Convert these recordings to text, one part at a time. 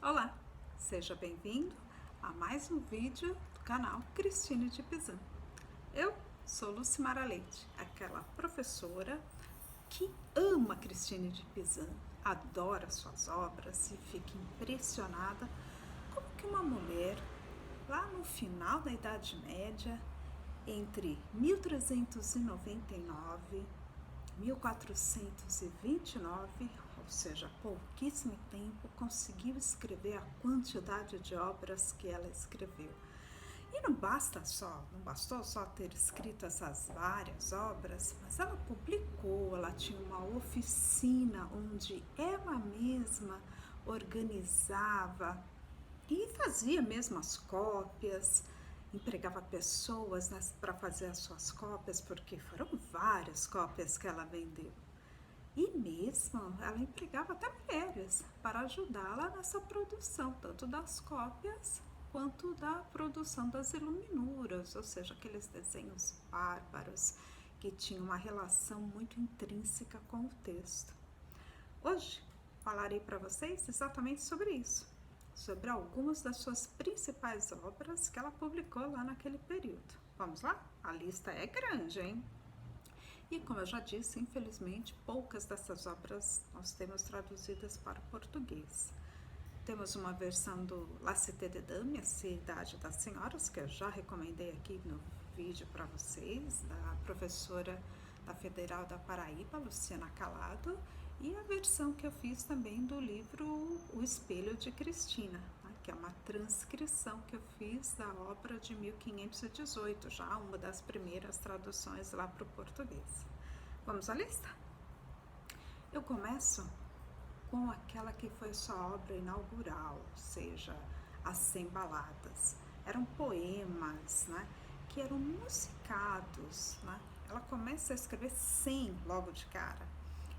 Olá, seja bem-vindo a mais um vídeo do canal Cristine de Pizan. Eu sou Lucimara Leite, aquela professora que ama Cristine de Pizan, adora suas obras e fica impressionada como que uma mulher, lá no final da Idade Média, entre 1399 1429, ou seja, pouquíssimo tempo, conseguiu escrever a quantidade de obras que ela escreveu. E não bastou só ter escrito essas várias obras, mas ela publicou, ela tinha uma oficina onde ela mesma organizava e fazia mesmo as cópias, empregava pessoas para fazer as suas cópias, porque foram várias cópias que ela vendeu. E mesmo ela empregava até mulheres para ajudá-la nessa produção, tanto das cópias quanto da produção das iluminuras, ou seja, aqueles desenhos bárbaros que tinham uma relação muito intrínseca com o texto. Hoje falarei para vocês exatamente sobre isso, sobre algumas das suas principais obras que ela publicou lá naquele período. Vamos lá? A lista é grande, hein? E como eu já disse, infelizmente, poucas dessas obras nós temos traduzidas para o português. Temos uma versão do La Cité des Dames, a Cidade das Senhoras, que eu já recomendei aqui no vídeo para vocês, da professora da Federal da Paraíba, Luciana Calado, e a versão que eu fiz também do livro O Espelho de Cristina, que é uma transcrição que eu fiz da obra de 1518, já uma das primeiras traduções lá para o português. Vamos à lista? Eu começo com aquela que foi sua obra inaugural, ou seja, as 100 Baladas. Eram poemas, que eram musicados, Ela começa a escrever 100 logo de cara.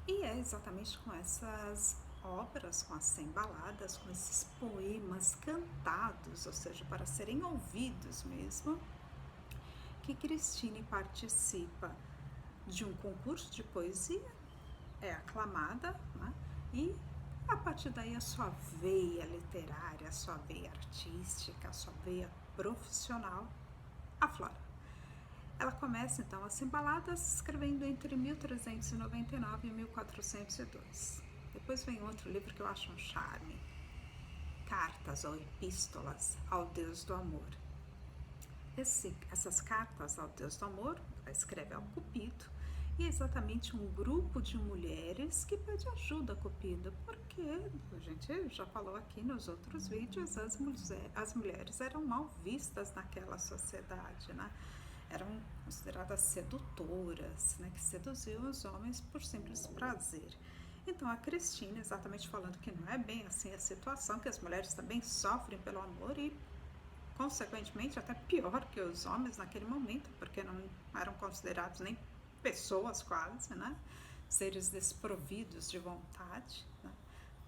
E é exatamente com essas obras, com as 100 baladas, com esses poemas cantados, ou seja, para serem ouvidos mesmo, que Cristine participa de um concurso de poesia, é aclamada, e a partir daí a sua veia literária, a sua veia artística, a sua veia profissional aflora. Ela começa então as Baladas escrevendo entre 1399 e 1402. Depois vem outro livro que eu acho um charme, Cartas ou Epístolas ao Deus do Amor. Essas cartas ao Deus do Amor, ela escreve ao Cupido, e é exatamente um grupo de mulheres que pede ajuda a Cupido, porque a gente já falou aqui nos outros vídeos, as mulheres eram mal vistas naquela sociedade, eram consideradas sedutoras, que seduziam os homens por simples prazer. Então a Cristina, exatamente falando que não é bem assim a situação, que as mulheres também sofrem pelo amor e consequentemente até pior que os homens naquele momento, porque não eram considerados nem pessoas quase, seres desprovidos de vontade,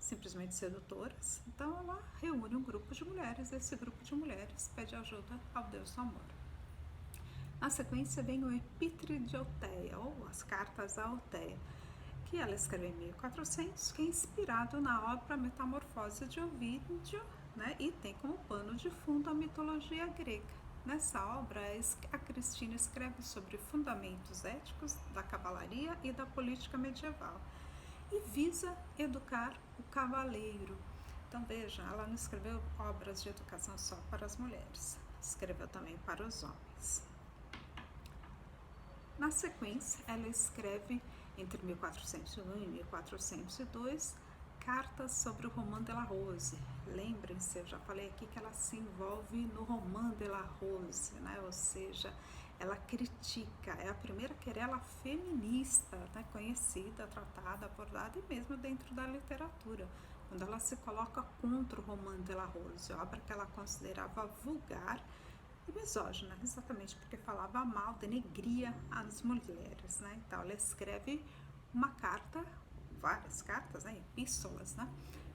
simplesmente sedutoras. Então ela reúne um grupo de mulheres, esse grupo de mulheres pede ajuda ao Deus do Amor. Na sequência vem o Epítre de Alteia, ou as Cartas a Alteia, que ela escreveu em 1400, que é inspirado na obra Metamorfose de Ovídio, e tem como pano de fundo a mitologia grega. Nessa obra, a Cristina escreve sobre fundamentos éticos da cavalaria e da política medieval e visa educar o cavaleiro. Então veja, ela não escreveu obras de educação só para as mulheres, escreveu também para os homens. Na sequência, ela escreve entre 1401 e 1402 cartas sobre o Roman de la Rose. Lembrem-se, eu já falei aqui que ela se envolve no Roman de la Rose, ou seja, ela critica, é a primeira querela feminista, conhecida, tratada, abordada e mesmo dentro da literatura, quando ela se coloca contra o Roman de la Rose, obra que ela considerava vulgar e misógina, exatamente porque falava mal, denegria as mulheres, Então ela escreve uma carta, várias cartas, epístolas,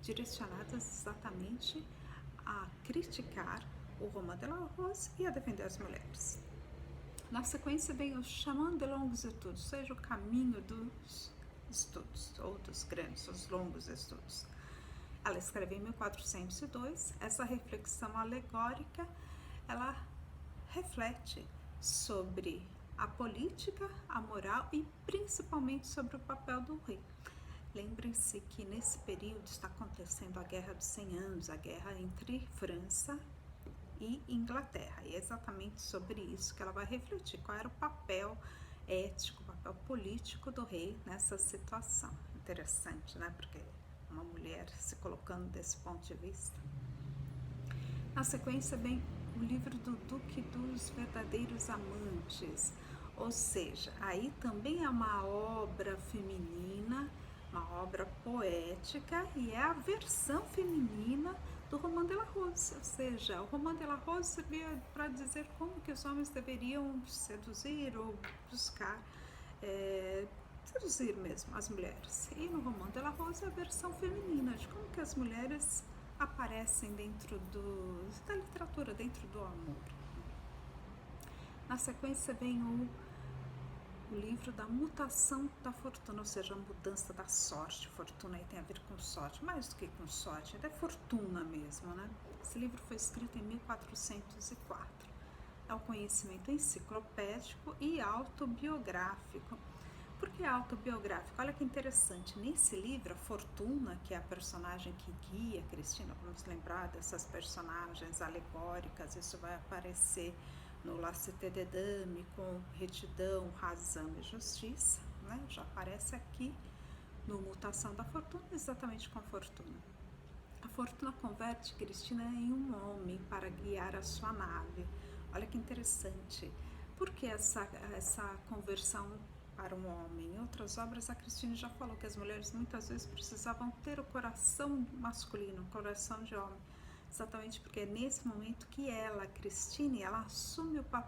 direcionadas exatamente a criticar o Roman de la Rose e a defender as mulheres. Na sequência vem o Chemin de longues études, ou seja, o caminho dos estudos, ou dos grandes, os longos estudos. Ela escreve em 1402. Essa reflexão alegórica, ela reflete sobre a política, a moral e principalmente sobre o papel do rei. Lembrem-se que nesse período está acontecendo a Guerra dos 100 Anos, a guerra entre França e Inglaterra. E é exatamente sobre isso que ela vai refletir, qual era o papel ético, o papel político do rei nessa situação. Interessante, né? Porque uma mulher se colocando desse ponto de vista. Na sequência vem o livro do Duque dos Verdadeiros Amantes, ou seja, aí também é uma obra feminina, uma obra poética, e é a versão feminina do Roman de la Rose, ou seja, o Roman de la Rose servia para dizer como que os homens deveriam seduzir ou buscar seduzir mesmo as mulheres. E no Roman de la Rose é a versão feminina de como que as mulheres aparecem dentro da literatura, dentro do amor. Na sequência vem o livro da mutação da fortuna, ou seja, a mudança da sorte. Fortuna aí tem a ver com sorte, mais do que com sorte, é fortuna mesmo, né? Esse livro foi escrito em 1404. É um conhecimento enciclopédico e autobiográfico. Por que autobiográfico? Olha que interessante, nesse livro, a Fortuna, que é a personagem que guia Cristina, vamos lembrar dessas personagens alegóricas, isso vai aparecer no La Cité des Dames, com retidão, razão e justiça, né? Já aparece aqui no Mutação da Fortuna, exatamente com a Fortuna. A Fortuna converte Cristina em um homem para guiar a sua nave. Olha que interessante. Por que essa conversão para um homem? Em outras obras, a Cristina já falou que as mulheres muitas vezes precisavam ter o coração masculino, o coração de homem. Exatamente porque é nesse momento que ela, Cristina, ela assume o papel